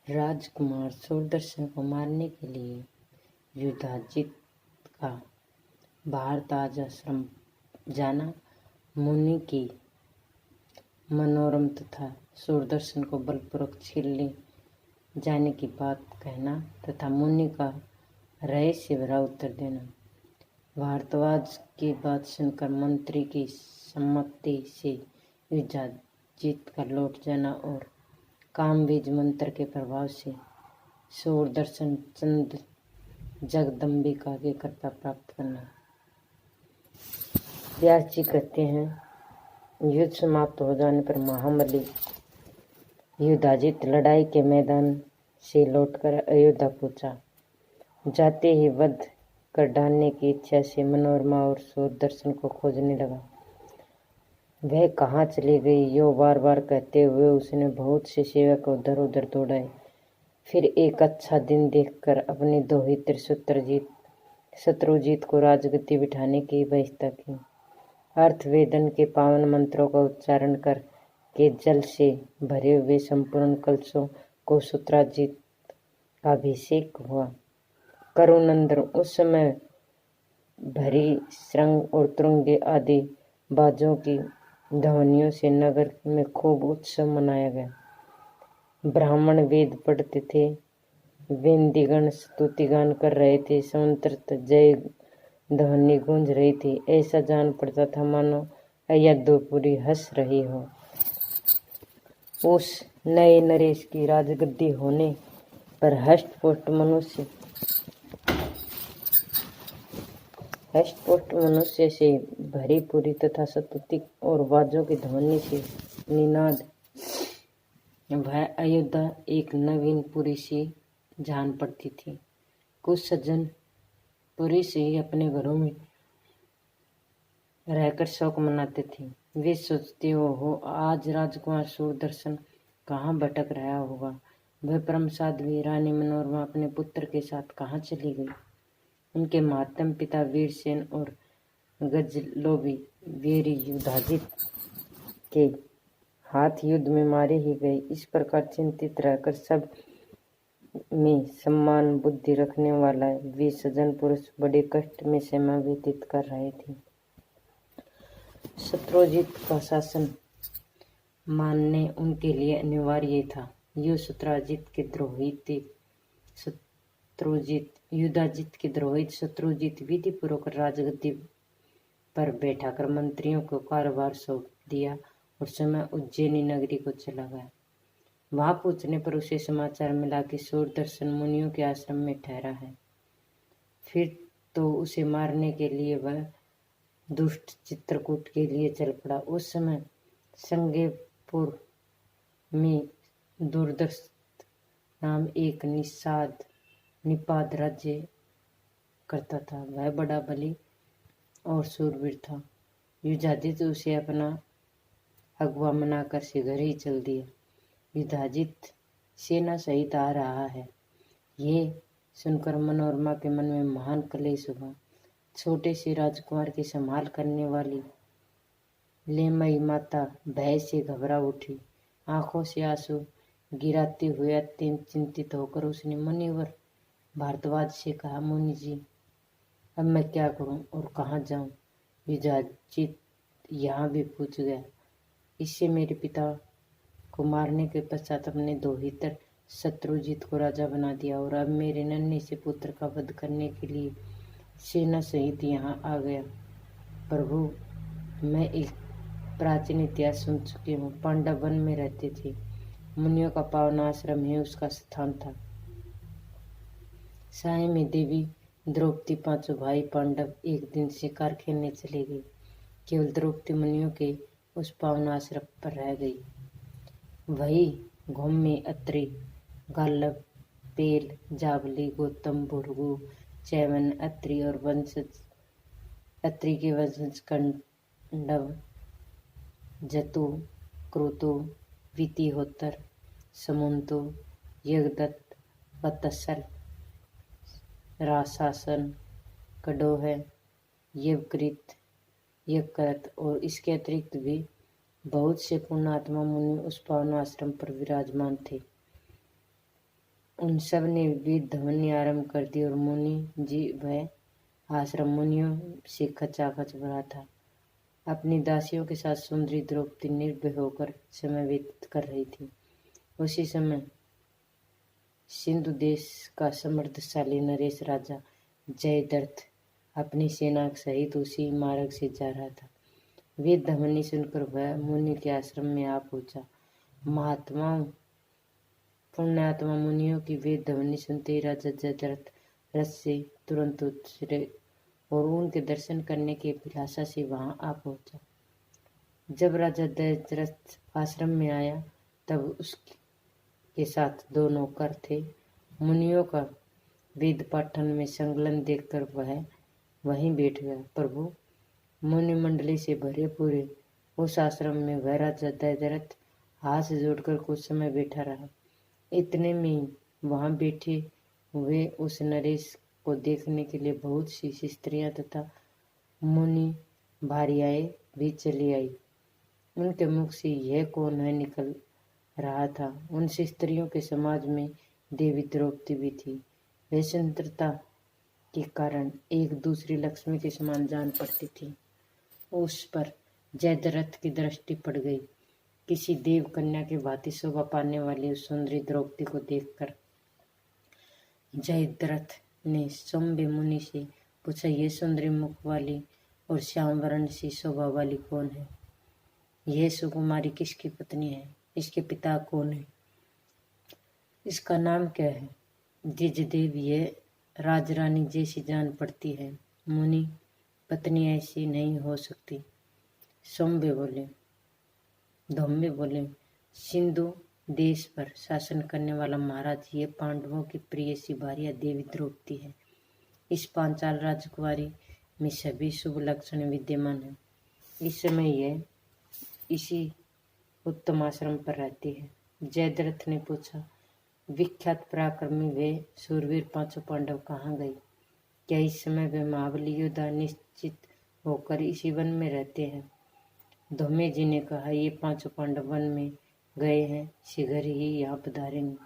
राजकुमार सूरदर्शन को मारने के लिए युधाजित का भारद्वाज आश्रम जाना मुनि की मनोरम तथा सूरदर्शन को बलपूर्वक छीन ले जाने की बात कहना तथा मुनि का रहस्य भरा उत्तर देना। भारद्वाज की बात सुनकर मंत्री की सम्मति से युधाजित का लौट जाना और कामबीज मंत्र के प्रभाव से सूरदर्शन चंद जगदम्बिका की कृपा प्राप्त करना। व्यास जी कहते हैं, युद्ध समाप्त हो जाने पर महाबली युधाजित लड़ाई के मैदान से लौटकर अयोध्या पहुंचा। जाते ही वध कर डालने की इच्छा से मनोरमा और सूरदर्शन को खोजने लगा। वह कहाँ चली गई यो बार बार कहते हुए उसने बहुत से सेवक उधर उधर दौड़ाए। फिर एक अच्छा दिन देखकर अपने दोहित्र शत्रुजीत को राजगद्दी बिठाने की व्यवस्था की। अर्थवेदन के पावन मंत्रों का उच्चारण कर के जल से भरे हुए संपूर्ण कलशों को शत्रुजीत का अभिषेक हुआ। करुनंदन उस समय भरी श्रृंग और तुरंगे आदि बाजों की ध्वनियों से नगर में खूब उत्सव मनाया गया। ब्राह्मण वेद पढ़ते थे, वेदीगण स्तुतिगान कर रहे थे, समंत्रित जय ध्वनि गूंज रही थी। ऐसा जान पड़ता था मानो अयोध्यापुरी हंस रही हो। उस नए नरेश की राजगद्दी होने पर हष्टपुष्ट मनुष्य से भरी पूरी तथा स्तुति और बाजों की ध्वनि से निनाद वह अयोध्या एक नवीन पुरी सी जान पड़ती थी। कुछ सज्जन पुरी से ही अपने घरों में रहकर शौक मनाते थे। वे सोचते हो आज राजकुमार सूरदर्शन कहाँ भटक रहा होगा। वह परम साध्वी रानी मनोरमा अपने पुत्र के साथ कहाँ चली गई। उनके मातम पिता वीरसेन और गजलोभी वीर युधाजित के हाथ युद्ध में मारे ही गए। इस प्रकार चिंतित रहकर सब में सम्मान बुद्धि रखने वाला वे सज्जन पुरुष बड़े कष्ट में समय व्यतीत कर रहे थे। शत्रुजीत का शासन मानने उनके लिए अनिवार्य था। युधाजित के द्रोहित शत्रुजीत विधि पूर्वक राजगद्दी पर बैठाकर मंत्रियों को कारोबार सौंप दिया और समय उज्जैनी नगरी को चला गया। वहां पूछने पर उसे समाचार मिला कि सूरदर्शन मुनियों के आश्रम में ठहरा है। फिर तो उसे मारने के लिए वह दुष्ट चित्रकूट के लिए चल पड़ा। उस समय श्रृंगेरपुर में दुर्दर्श नाम एक निपाद राज्य करता था। वह बड़ा बली और शूरवीर था। युधाजित उसे अपना अगवा मनाकर से घर ही चल दिया। युधाजित सेना सहित आ रहा है। ये सुनकर मनोरमा के मन में महान क्लेश हुआ। छोटे से राजकुमार की संभाल करने वाली लेमई माता भय से घबरा उठी। आंखों से आंसू गिराते हुए अत्यंत चिंतित होकर उसने मुनिवर भारद्वाज से कहा, मुनि जी, अब मैं क्या करूं और कहाँ जाऊं। युधाजित यहाँ भी पूछ गया। इससे मेरे पिता को मारने के पश्चात अपने दोहितर शत्रुजीत को राजा बना दिया और अब मेरे नन्हे से पुत्र का वध करने के लिए सेना सहित यहाँ आ गया। प्रभु, मैं एक प्राचीन इतिहास सुन चुकी हूँ। पांडव वन में रहते थे। मुनियों का पावन आश्रम ही उसका स्थान था। साय में देवी द्रौपदी पांचों भाई पांडव एक दिन शिकार खेलने चले गए। केवल द्रौपदी मुनियों के उस पावन आश्रम पर रह गई। वही घूम अत्रि, गाल्लभ, पेल, जाबली, गौतम, भृगु, चैवन, अत्रि और वंशज अत्रि के वंशज कंडव, जतु, क्रुतु, वितिहोत्र, समुंतो, यज्ञदत्त, वत्सल, राशासन, कडोह, यवकृत, यकृत और इसके अतिरिक्त भी बहुत से पुण्यात्मा मुनि उस पावन आश्रम पर विराजमान थे। उन सब ने वेद ध्वनि आरंभ कर दी और मुनि जी वह आश्रम मुनियों से खचाखच भरा था। अपनी दासियों के साथ सुंदरी द्रौपदी निर्भय होकर समय व्यतीत कर रही थी। उसी समय सिंधु देश का समृद्धशाली नरेश राजा जयद्रथ अपनी सेना सहित उसी मार्ग से जा रहा था। वेद ध्वनि सुनकर वह मुनि के आश्रम में आ पहुंचा। महात्माओं पुण्यात्मा मुनियों की वेद ध्वनि सुनते ही राजा जयद्रथ रथ से तुरंत उतरे और उनके दर्शन करने की अभिलाषा से वहां आ पहुंचा। जब राजा जयद्रथ आश्रम में आया तब उसके साथ 2 नौकर थे। मुनियों का वेद पाठन में संलग्न देखकर वह वहीं बैठ गया। प्रभु, मुनि मंडली से भरे पूरे उस आश्रम में वह राजा जयद्रथ हाथ जोड़कर कुछ समय बैठा रहा। इतने में वहां बैठे हुए उस नरेश को देखने के लिए बहुत सी स्त्रियां तथा मुनि भार्याएं भी चली आई। उनके मुख से यह कौन है निकल रहा था। उन स्त्रियों के समाज में देवी द्रौपदी भी थी। वे सुंदरता के कारण एक दूसरी लक्ष्मी के समान जान पड़ती थी। उस पर जयद्रथ की दृष्टि पड़ गई। किसी देव कन्या के भांति शोभा पाने वाली उस सुंदरी द्रौपदी को देखकर जयद्रथ ने सौम्य मुनि से पूछा, ये सुंदरी मुख वाली और श्याम वर्ण सी शोभा वाली कौन है? यह सुकुमारी किसकी पत्नी है? इसके पिता कौन है? इसका नाम क्या है? द्विजदेव यह राजरानी जैसी जान पड़ती है। मुनि, पत्नी ऐसी नहीं हो सकती। सौम्य बोले। धौम्य बोले, सिंधु देश पर शासन करने वाला महाराज ये पांडवों की प्रिय सी भार्या देवी द्रौपदी है। इस पांचाल राजकुमारी में सभी शुभ लक्षण विद्यमान है। इस समय यह इसी उत्तम आश्रम पर रहती है। जयद्रथ ने पूछा, विख्यात पराक्रमी वे शूरवीर 5 पांडव कहाँ गए? क्या इस समय वे महाबली योद्धा निश्चित होकर इसी वन में रहते हैं? धौम्य जी ने कहा, ये 5 पांडव वन में गए हैं, शीघ्र ही यहाँ पधारेंगे।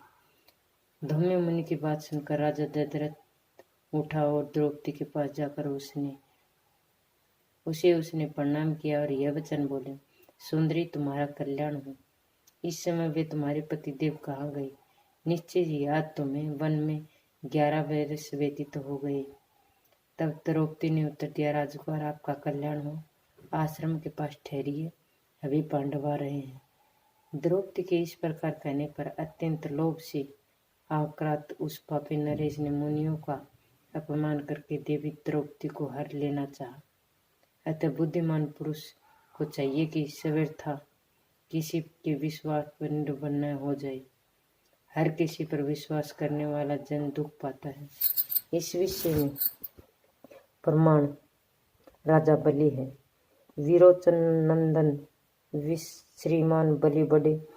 धौम्य मुनि की बात सुनकर राजा जयद्रथ उठा और द्रौपदी के पास जाकर उसने प्रणाम किया और यह वचन बोले, सुंदरी, तुम्हारा कल्याण हो। इस समय वे तुम्हारे पतिदेव कहाँ गए? निश्चय ही आज तुम्हें वन में 11 वर्ष व्यतीत हो गए। तब द्रौपदी ने उत्तर दिया, राजकुमार, आपका कल्याण हो। आश्रम के पास ठहरिए, अभी पांडव आ रहे हैं। द्रौपदी के इस प्रकार कहने पर अत्यंत लोभ से आक्रांत उस पापी नरेश ने मुनियों का अपमान करके देवी द्रौपदी को हर लेना चाहा। अतः बुद्धिमान पुरुष को चाहिए कि सवेरथा किसी के विश्वास पर निर्भर न हो जाए। हर किसी पर विश्वास करने वाला जन दुख पाता है। इस विषय में प्रमाण राजा बलि है। विरोचन नंदन श्रीमान बलि बड़े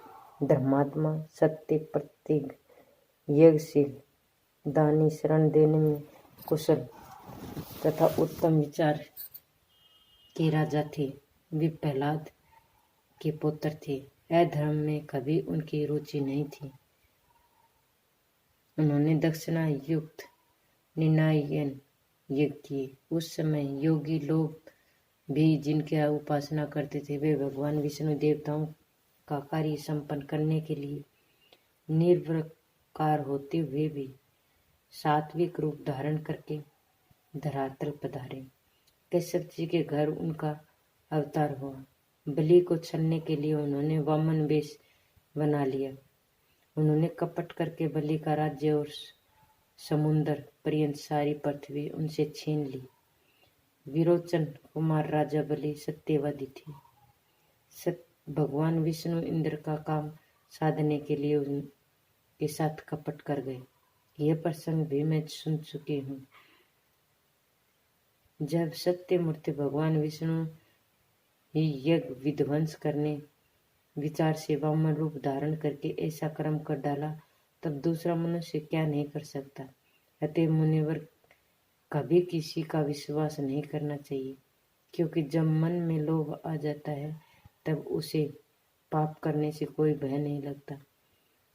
धर्मात्मा, सत्य प्रतिज्ञ, यज्ञशील, दानी, शरण देने में कुशल तथा उत्तम विचार के राजा थे। वे प्रहलाद के पुत्र थे। अधर्म में कभी उनकी रुचि नहीं थी। उन्होंने दक्षिणा युक्त निर्णायन यज्ञ किए। उस समय योगी लोग भी जिनकी उपासना करते थे, वे भगवान विष्णु देवताओं का कार्य संपन्न करने के लिए निर्विकार होते हुए भी सात्विक रूप धारण करके धरातल पधारे। कश्यप जी के घर उनका अवतार हुआ। बलि को छलने के लिए उन्होंने वामन वेश बना लिया। उन्होंने कपट करके बलि का राज्य और समुद्र पर्यंत सारी पृथ्वी उनसे छीन ली। विरोचन कुमार राजा बलि सत्यवादी थे। भगवान विष्णु इंद्र का काम साधने के लिए उनके साथ कपट कर गए। यह प्रसंग भी मैं सुन चुकी हूँ। जब सत्य मूर्ति भगवान विष्णु ही यज्ञ विध्वंस करने विचार से वामन रूप धारण करके ऐसा कर्म कर डाला, तब दूसरा मनुष्य क्या नहीं कर सकता। अतः मुनिवर कभी किसी का विश्वास नहीं करना चाहिए, क्योंकि जब मन में लोभ आ जाता है तब उसे पाप करने से कोई भय नहीं लगता।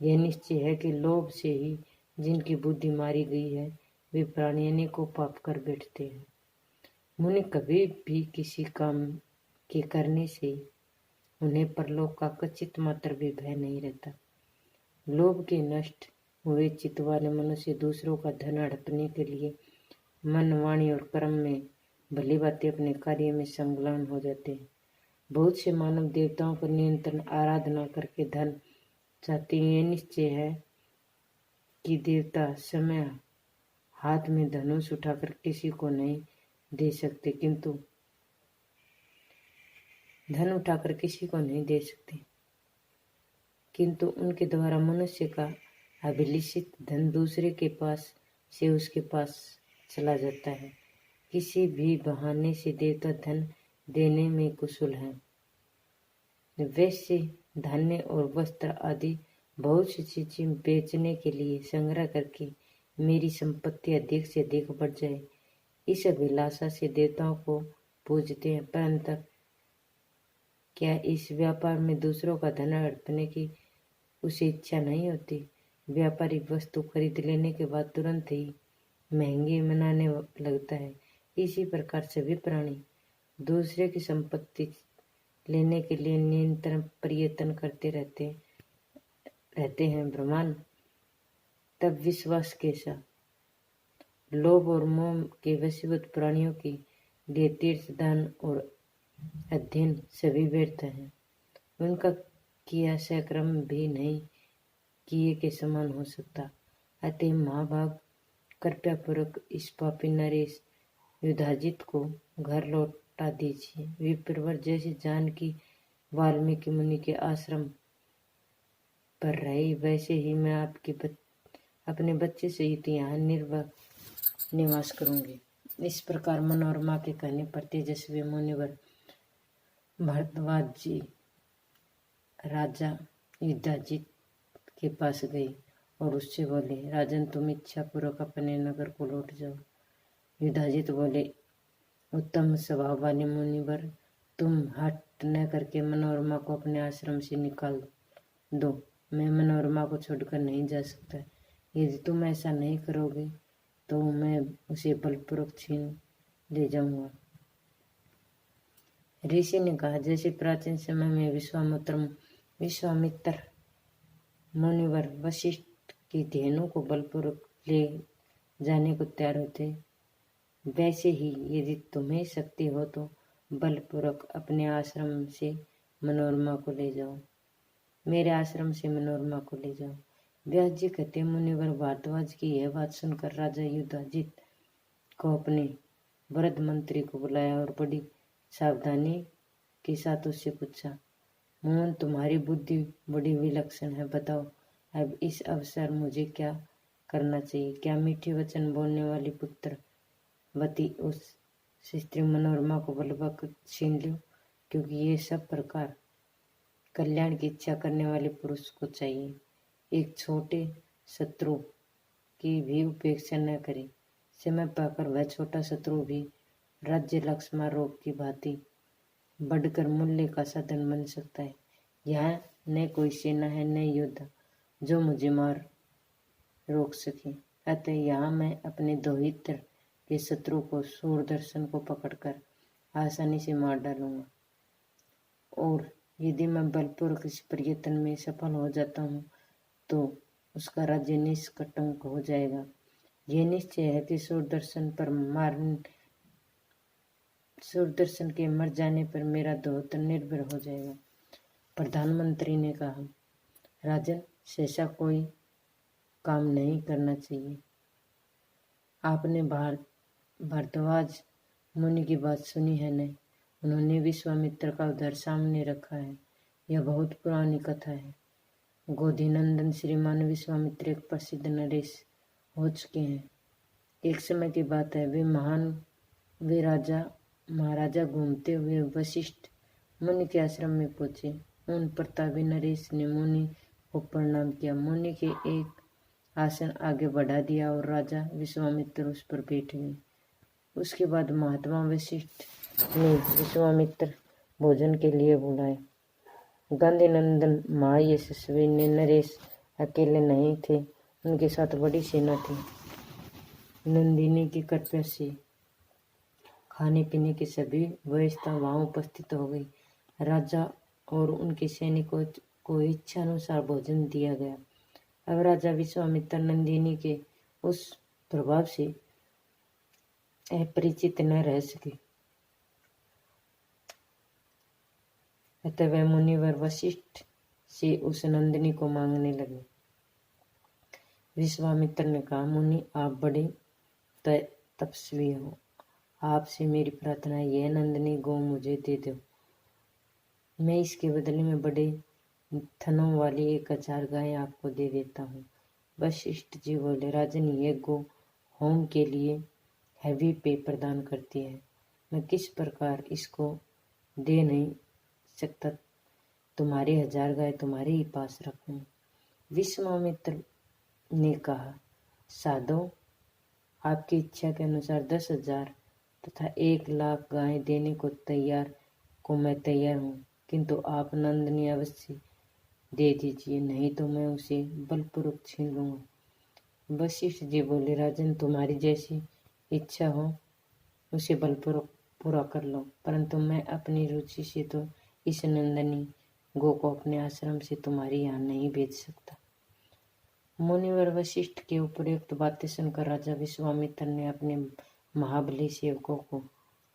यह निश्चय है कि लोभ से ही जिनकी बुद्धि मारी गई है वे प्राणी अनेकों पाप कर बैठते हैं। मुनि कभी भी किसी काम के करने से उन्हें परलोक का कच्चित मात्र भी भय नहीं रहता। लोभ के नष्ट हुए चित्त वाले मनुष्य दूसरों का धन हड़पने के लिए मन, वाणी और कर्म में भली बातें अपने कार्य में संलग्न हो जाते हैं। बहुत से मानव देवताओं को निरंतर आराधना करके धन चाहते हैं। ये निश्चय है कि देवता समय हाथ में धनुष उठाकर किसी को नहीं दे सकते, किंतु उनके द्वारा मनुष्य का अभिलषित धन दूसरे के पास से उसके पास चला जाता है। किसी भी बहाने से देवता धन देने में कुशल है। वैसे धान्य और वस्त्र आदि बहुत सी चीजें बेचने के लिए संग्रह करके मेरी संपत्ति अधिक से अधिक बढ़ जाए, इस अभिलाषा से देवताओं को पूजते हैं। परंतु क्या इस व्यापार में दूसरों का धन हड़पने की उसे इच्छा नहीं होती? व्यापारी वस्तु खरीद लेने के बाद तुरंत ही महंगी मनाने लगता है। इसी प्रकार सभी प्राणी दूसरे की संपत्ति लेने के लिए निरंतर प्रयत्न करते रहते हैं। ब्रह्मांड तब विश्वास कैसा? लोभ और मोह के वशीभूत प्राणियों के लिए तीर्थ, दान और अध्ययन सभी व्यर्थ हैं। उनका किया सक्रम भी नहीं किए के समान हो सकता। अतः महाभाग, कृपया पूर्वक इस पापी नरेश युधाजित को घर लौटा दीजिए। विप्रवर जैसे जानकी वाल्मीकि मुनि के आश्रम पर रही, वैसे ही मैं अपने बच्चे सहित यहाँ निवास करूंगी। इस प्रकार मनोरमा के कहने पर तेजस्वी मुनिवर भरद्वाज जी राजा युधाजित के पास गए और उससे बोले, राजन, तुम इच्छा पूर्वक अपने नगर को लौट जाओ। युधाजित बोले, उत्तम स्वभाव वाले मुनिवर, तुम हट न करके मनोरमा को अपने आश्रम से निकाल दो। मैं मनोरमा को छोड़कर नहीं जा सकता। यदि तुम ऐसा नहीं करोगे तो मैं उसे बलपूर्वक छीन ले जाऊंगा। ऋषि ने कहा, जैसे प्राचीन समय में विश्वामित्र मुनिवर वशिष्ठ की धेनु को बलपूर्वक ले जाने को तैयार होते, वैसे ही यदि तुम्हें शक्ति हो तो बलपूर्वक अपने आश्रम से मनोरमा को ले जाओ। मेरे आश्रम से मनोरमा को ले जाओ। व्यास जी कहते, मुनिवर भारद्वाज की यह बात सुनकर राजा युधाजित को अपने वृद्ध मंत्री को बुलाया और बड़ी सावधानी के साथ उससे पूछा, मोहन, तुम्हारी बुद्धि बड़ी विलक्षण है। बताओ, अब इस अवसर मुझे क्या करना चाहिए? क्या मीठे वचन बोलने वाली पुत्रवती उस स्त्री मनोरमा को बलपूर्वक छीन लो? क्योंकि ये सब प्रकार कल्याण की इच्छा करने वाले पुरुष को चाहिए। एक छोटे शत्रु की भी उपेक्षा न करे। समय पाकर वह छोटा शत्रु भी राज्य लक्ष्मण रोग की भांति बढ़कर मूल्य का साधन बन सकता है। यहाँ न कोई सेना है न योद्धा जो मुझे मार रोक सके। अतः यहाँ मैं अपने दोहित्र के शत्रु को सूरदर्शन को पकड़कर आसानी से मार डालूंगा, और यदि मैं बलपूर्वक इस प्रयत्न में सफल हो जाता हूँ तो उसका राज्य निष्कंटक हो जाएगा। यह निश्चय है कि सूरदर्शन के मर जाने पर मेरा दोहत्र निर्भर हो जाएगा। प्रधानमंत्री ने कहा, राजन, ऐसा कोई काम नहीं करना चाहिए। आपने भारद्वाज मुनि की बात सुनी है न? उन्होंने विश्वामित्र का उदाहरण सामने रखा है। यह बहुत पुरानी कथा है। गोधीनंदन श्रीमान विश्वामित्र एक प्रसिद्ध नरेश हो चुके हैं। एक समय की बात है, वे महाराजा घूमते हुए वशिष्ठ मुनि के आश्रम में पहुंचे। उन प्रतापी नरेश ने मुनि को प्रणाम किया। मुनि के एक आसन आगे बढ़ा दिया और राजा विश्वामित्र उस पर बैठ गए। उसके बाद महात्मा वशिष्ठ ने विश्वामित्र भोजन के लिए बुलाए। गांधी नंदन महायशस्वी ने नरेश अकेले नहीं थे, उनके साथ बड़ी सेना थी। नंदिनी की कृपा से खाने पीने की सभी व्यवस्था वहां उपस्थित हो गई। राजा और उनके सैनिकों को इच्छानुसार भोजन दिया गया। अब राजा विश्वामित्र नंदिनी के उस प्रभाव से अपरिचित न रह सके, अतः वह मुनिवर वशिष्ठ से उस नंदिनी को मांगने लगे। विश्वामित्र ने कहा, मुनि आप बड़े तपस्वी हो, आपसे मेरी प्रार्थना है, यह नंदिनी गौ मुझे दे दो। मैं इसके बदले में बड़े थनों वाली 1000 गायें आपको दे देता हूँ। वशिष्ठ जी बोले, राजन यह गो होम के लिए हैवी पे प्रदान करती है, मैं किस प्रकार इसको दे नहीं सकता, तुम्हारी 1000 गाय तुम्हारे ही पास रखूं। विश्वामित्र ने कहा, साधो आपकी इच्छा के अनुसार 10,000 तथा 1,00,000 गाय देने को मैं तैयार हूँ, किंतु आप नंदिनी अवश्य दे दीजिए, नहीं तो मैं उसे बलपूर्वक छीन लूंगा। वशिष्ठ जी बोले, राजन तुम्हारी जैसी इच्छा हो उसे बलपूर्वक पूरा कर लो, परंतु मैं अपनी रुचि से तो इस नंदिनी गो को अपने आश्रम से तुम्हारे यहाँ नहीं भेज सकता। मुनिवर वशिष्ठ के उपयुक्त बातें सुनकर राजा विश्वामित्र ने अपने महाबली सेवकों को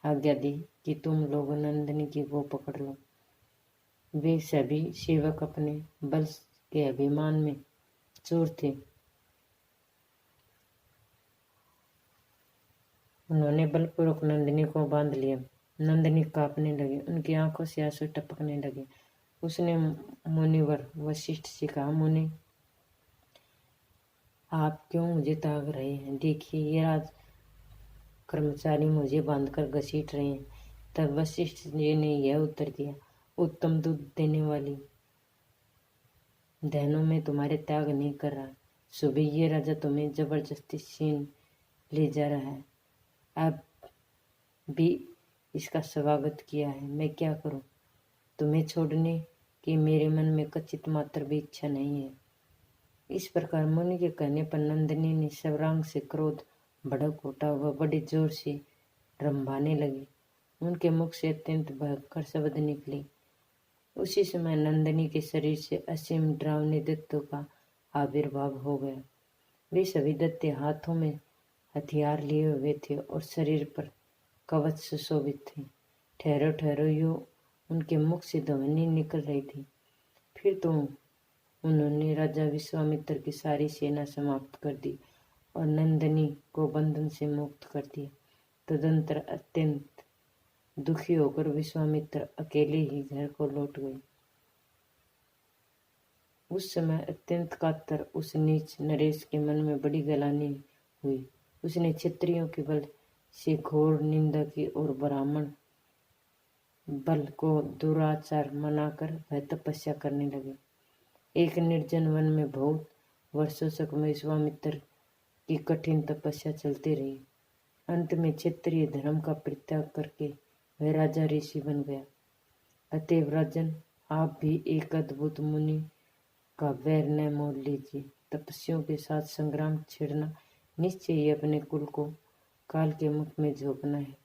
आज्ञा दी कि तुम लोग नंदिनी की गो पकड़ लो। वे सभी सेवक अपने बल के अभिमान में चूर थे। उन्होंने बलपूर्वक नंदिनी को बांध लिया। नंदिनी कांपने लगी, उनकी आंखों से आंसू टपकने लगे। उसने मुनिवर वशिष्ठ से कहा, मुनि आप क्यों मुझे ताक रहे हैं? देखिए ये राज कर्मचारी मुझे बांधकर घसीट रहे हैं। तब वशिष्ठ जी ने यह उत्तर दिया, उत्तम दूध देने वाली बहनों में तुम्हारे त्याग नहीं कर रहा। सुबह ये राजा तुम्हें जबरदस्ती छीन ले जा रहा है, अब भी इसका स्वागत किया है, मैं क्या करूं? तुम्हें छोड़ने की मेरे मन में कचित मात्र भी इच्छा नहीं है। इस प्रकार मुनि के कहने पर नंदिनी ने सर्वांग से क्रोध भड़क उठा, वह बड़े जोर से रंभाने लगी। उनके मुख से अत्यंत भयंकर शब्द निकले। उसी समय नंदिनी के शरीर से असीम डरावने दैत्यों का आविर्भाव हो गया। वे सभी दैत्य हाथों में हथियार लिए हुए थे और शरीर पर कवच सुशोभित थे। ठहरो ठहरो, यो उनके मुख से ध्वनि निकल रही थी। फिर तो उन्होंने राजा विश्वामित्र की सारी सेना समाप्त कर दी और नंदिनी को बंधन से मुक्त कर दिया। तदंतर अत्यंत दुखी होकर विश्वामित्र अकेले ही घर को लौट गए। उस समय अत्यंत कातर उस नीच नरेश के मन में बड़ी गलानी हुई। उसने क्षत्रियों के बल से घोर निंदा की और ब्राह्मण बल को दुराचार मनाकर वह तपस्या करने लगे। एक निर्जन वन में बहुत वर्षों तक विश्वामित्र की कठिन तपस्या चलती रही। अंत में क्षत्रिय धर्म का परित्याग करके वह राजा ऋषि बन गया। अतएव राजन, आप भी एक अद्भुत मुनि का वैर न मोल लीजिए। तपस्वियों के साथ संग्राम छेड़ना निश्चय ही अपने कुल को काल के मुख में झोंकना है।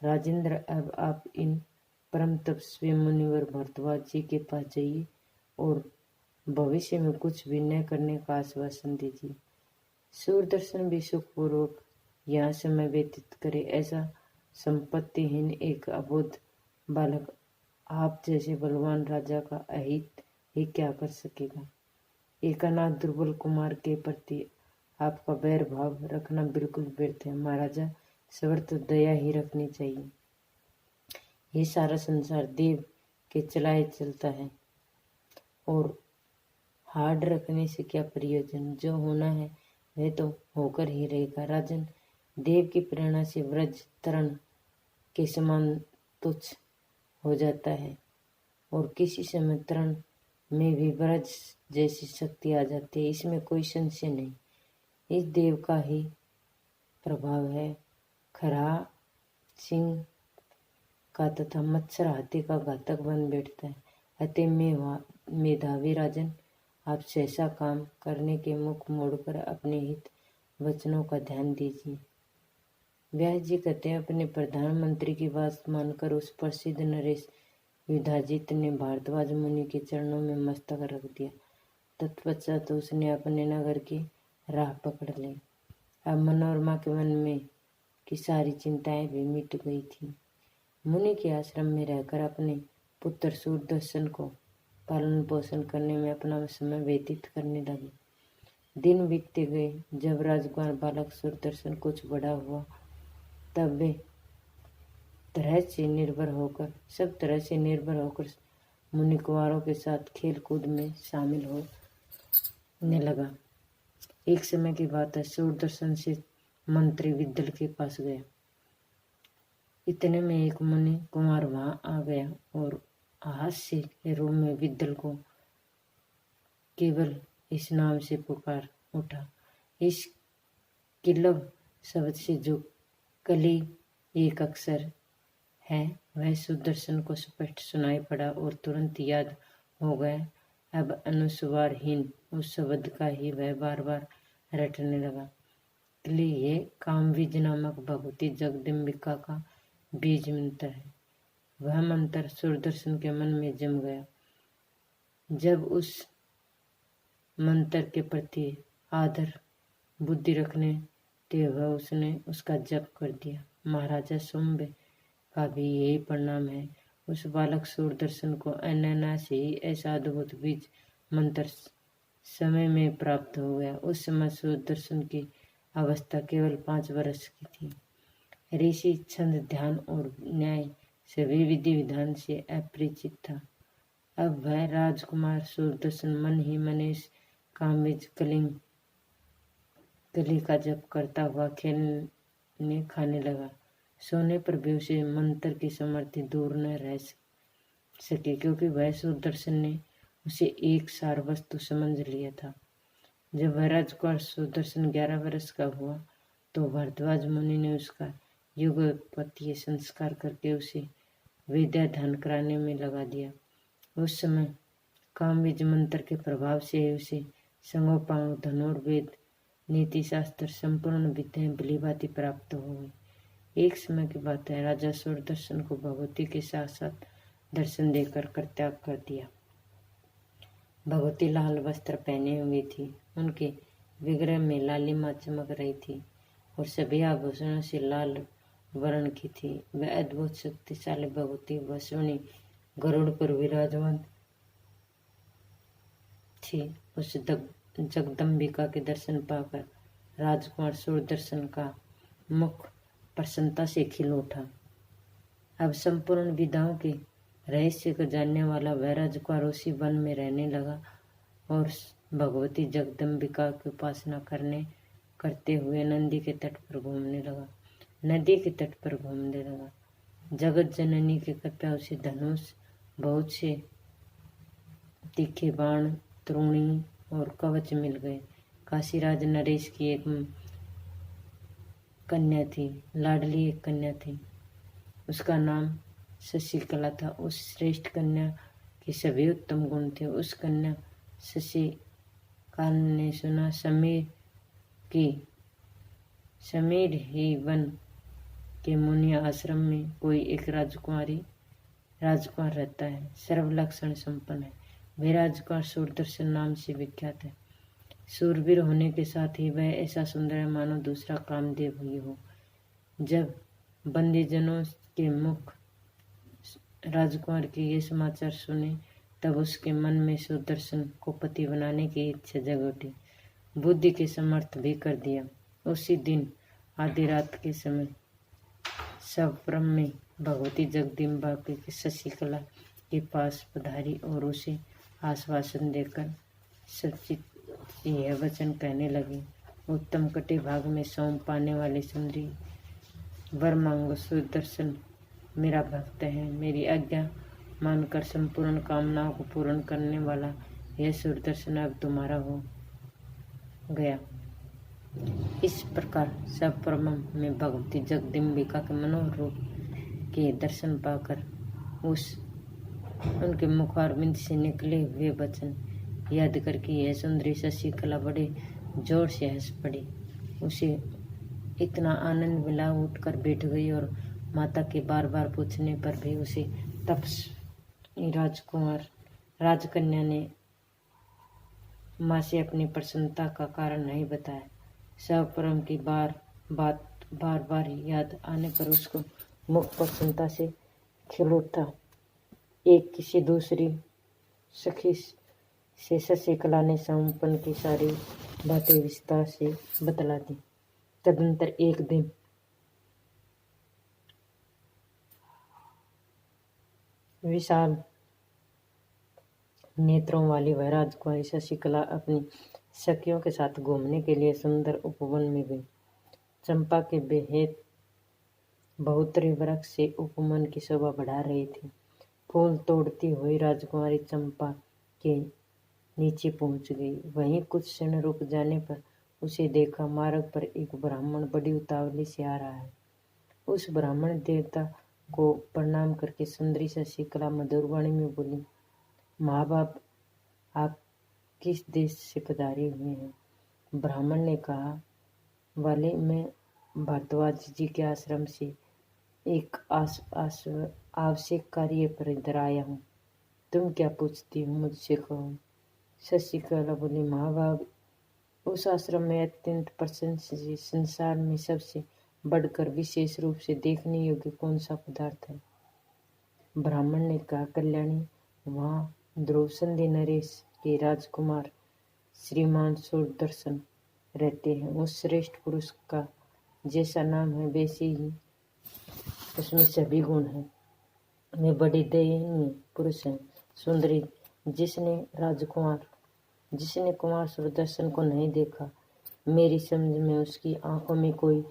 राजेंद्र, अब आप इन परम तपस्वी मुनिवर भरद्वाज जी के पास जाइए और भविष्य में कुछ भी न करने का आश्वासन दीजिए। सूरदर्शन भी सुखपूर्वक यहाँ समय व्यतीत करे, ऐसा संपत्तिहीन एक अबोध बालक आप जैसे बलवान राजा का अहित ही क्या कर सकेगा। एक अनाथ दुर्बल कुमार के प्रति आपका वैर भाव रखना बिल्कुल व्यर्थ है। महाराजा, सवर तो दया ही रखनी चाहिए। ये सारा संसार देव के चलाए चलता है और हार्ड रखने से क्या प्रयोजन? जो होना है वह तो होकर ही रहेगा। राजन, देव की प्रेरणा से व्रज तरण के समान तुच्छ हो जाता है और किसी समय तरण में भी व्रज जैसी शक्ति आ जाती है, इसमें कोई संशय नहीं। इस देव का ही प्रभाव है। खरा सिंह का तथा मत्सर हाथी का घातक बन बैठता है। अतः मेधावी राजन, आप सहसा काम करने के मुख मोड़कर अपने हित वचनों का ध्यान दीजिए। व्यास जी कहते हैं, अपने प्रधानमंत्री की बात मानकर उस प्रसिद्ध नरेश युधाजित ने भारद्वाज मुनि के चरणों में मस्तक रख दिया। तत्पश्चात उसने अपने नगर की राह पकड़ ली। अब मनोरमा के मन में की सारी चिंताएं भी मिट गई थी। मुनि के आश्रम में रहकर अपने पुत्र सूरदर्शन को पालन पोषण करने में अपना समय व्यतीत करने लगे। दिन बीतते गए। जब राजकुमार बालक सूरदर्शन कुछ बड़ा हुआ तब वे सब तरह से निर्भर होकर मुनि कुंवारों के साथ खेल कूद में शामिल होने लगा। एक समय की बात है, सूरदर्शन से मंत्री विद्दल के पास गया। इतने में एक मुनि कुमार वहां आ गया और हास्य के रूप में विद्दल को केवल इस नाम से पुकार उठा। इस किल्लव शब्द से जो कली एक अक्षर है वह सुदर्शन को स्पष्ट सुनाई पड़ा और तुरंत याद हो गया। अब अनुस्वारहीन उस शब्द का ही वह बार बार रटने लगा। कली ये कामबीज नामक भगवती जगदम्बिका का बीज मंत्र है। वह मंत्र सूरदर्शन के मन में जम गया। जब उस मंत्र के प्रति आदर बुद्धि रखने ते वह उसने उसका जप कर दिया। महाराजा सुम्बे का भी यही परिणाम है। उस बालक सूरदर्शन को अनायास ही ऐसा अद्भुत बीज मंत्र समय में प्राप्त हो गया। उस समय सूरदर्शन की अवस्था केवल 5 वर्ष की थी। ऋषि छंद ध्यान और न्याय सभी विधि विधान से अपरिचित था। अब वह राजकुमार सूरदर्शन मन ही मन इस कामबीज कली का जप करता हुआ खेलने खाने लगा। सोने पर भी उसे मंत्र की समर्थी दूर न रह सके, क्योंकि वह सूरदर्शन ने उसे एक सार वस्तु समझ लिया था। जब वह राजकुमार सूरदर्शन 11 वर्ष का हुआ तो भारद्वाज मुनि ने उसका युगपतीय संस्कार करके उसे विद्यादान कराने में लगा दिया। उस समय कामबीज मंत्र के प्रभाव से उसे संगोपांग धनुर्वेद नीति शास्त्र संपूर्ण विद्याएं भलीभांति प्राप्त हो गई। एक समय की बात है, राजा सूरदर्शन को भगवती के साथ साथ दर्शन देकर त्याग कर दिया। भगवती लाल वस्त्र पहने हुई थी। उनके विग्रह में लालिमा चमक रही थी और सभी आभूषणों से लाल वर्ण की थी। वह अद्भुत शक्तिशाली भगवती वसुणी गरुड़ पर विराजमान थी। उस जगदम्बिका के दर्शन पाकर राजकुमार सूरदर्शन का मुख प्रसन्नता से खिल उठा। अब संपूर्ण विद्याओं के रहस्य को जानने वाला वह राजकुमार उसी वन में रहने लगा और भगवती जगदम्बिका की उपासना करते हुए नदी के तट पर घूमने लगा। जगत जननी की कृपा उसे धनुष, बहुत से तीखे बाण, त्रोणी और कवच मिल गए। काशीराज नरेश की एक कन्या थी, लाडली एक कन्या थी। उसका नाम शशिकला था। उस श्रेष्ठ कन्या के सभी उत्तम गुण थे। उस कन्या शशिकाल ने सुना समीर ही वन के मुनि आश्रम में कोई एक राजकुमार रहता है, सर्वलक्षण संपन्न है। वह राजकुमार सूरदर्शन नाम से विख्यात है। सूरवीर होने के साथ ही वह ऐसा सुंदर है मानो दूसरा कामदेव ही हो। जब बंदीजनों के मुख राजकुमार के ये समाचार सुने तब उसके मन में सूरदर्शन को पति बनाने की इच्छा जग उठी। बुद्धि के समर्थ भी कर दिया। उसी दिन आधी रात के समय सवप्रम में भगवती जगदम्बिका की शशिकला के पास पधारी और उसे आश्वासन देकर सचित यह वचन कहने लगी। उत्तम कटे भाग में सोम पाने वाली सुंदरी, वर मांगो। सूरदर्शन मेरा भक्त है। मेरी आज्ञा मानकर संपूर्ण कामनाओं को पूर्ण करने वाला यह सूरदर्शन अब तुम्हारा हो गया। इस प्रकार सवप्रम में भगवती जगदम्बिका के मनोहर रूप के दर्शन पाकर उनके मुखारविंद से निकले हुए वचन याद करके यह सुंदरी शशिकला बड़े जोर से हंस पड़ी। उसे इतना आनंद मिला, उठकर बैठ गई और माता के बार बार पूछने पर भी उसे तपस्वी राजकन्या ने माँ से अपनी प्रसन्नता का कारण नहीं बताया। सर्वप्रथम की बार बार याद आने पर उसको मुख प्रसन्नता से खिल उठा। एक किसी दूसरी सखी से शशिकला ने समपन की सारी बातें विस्तार से बतला दी। तदनंतर एक दिन विशाल नेत्रों वाली वह राजकुमारी शशिकला अपनी सखियों के साथ घूमने के लिए सुंदर उपवन में गई। चंपा के बेहद बहुतरी वृक्ष से उपवन की शोभा बढ़ा रही थी। फूल तोड़ती हुई राजकुमारी चंपा के नीचे पहुंच गई। वहीं कुछ क्षण रुक जाने पर उसे देखा, मार्ग पर एक ब्राह्मण बड़ी उतावली से आ रहा है। उस ब्राह्मण देवता को प्रणाम करके सुंदरी शशिकला मधुर वाणी में बोली, माँ बाप, आप किस देश से पधारे हुए हैं? ब्राह्मण ने कहा, वाले, मैं भारद्वाज जी के आश्रम से एक आवश्यक कार्य पर इधर आया हूँ। तुम क्या पूछती हो, मुझसे कहो। शशिकला बोली, माँ बाप, उस आश्रम में अत्यंत प्रशंसनीय, संसार में सबसे बढ़कर विशेष रूप से देखने योग्य कौन सा पदार्थ है? ब्राह्मण ने कहा, कल्याणी, वहाँ द्रौपदी नरेश के राजकुमार श्रीमान सुदर्शन रहते हैं। उस श्रेष्ठ पुरुष का जैसा नाम है वैसे ही उसमें सभी गुण हैं। वे बड़े दयनीय पुरुष हैं। सुंदरी, जिसने कुमार सुदर्शन को नहीं देखा, मेरी समझ में उसकी आंखों में कोई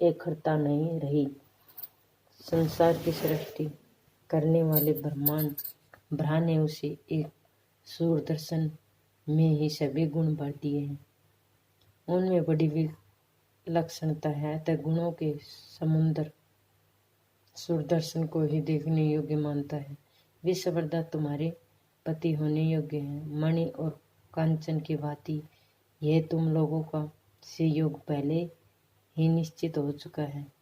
एकरता नहीं रही। संसार की सृष्टि करने वाले ब्रह्मा ने उसे एक सूरदर्शन में ही सभी गुण भर दिए हैं। उनमें बड़ी विलक्षणता है, अतः गुणों के समुद्र सूरदर्शन को ही देखने योग्य मानता है। वे सर्वदा तुम्हारे पति होने योग्य हैं। मणि और कांचन की भांति यह तुम लोगों का से योग पहले ही निश्चित हो चुका है।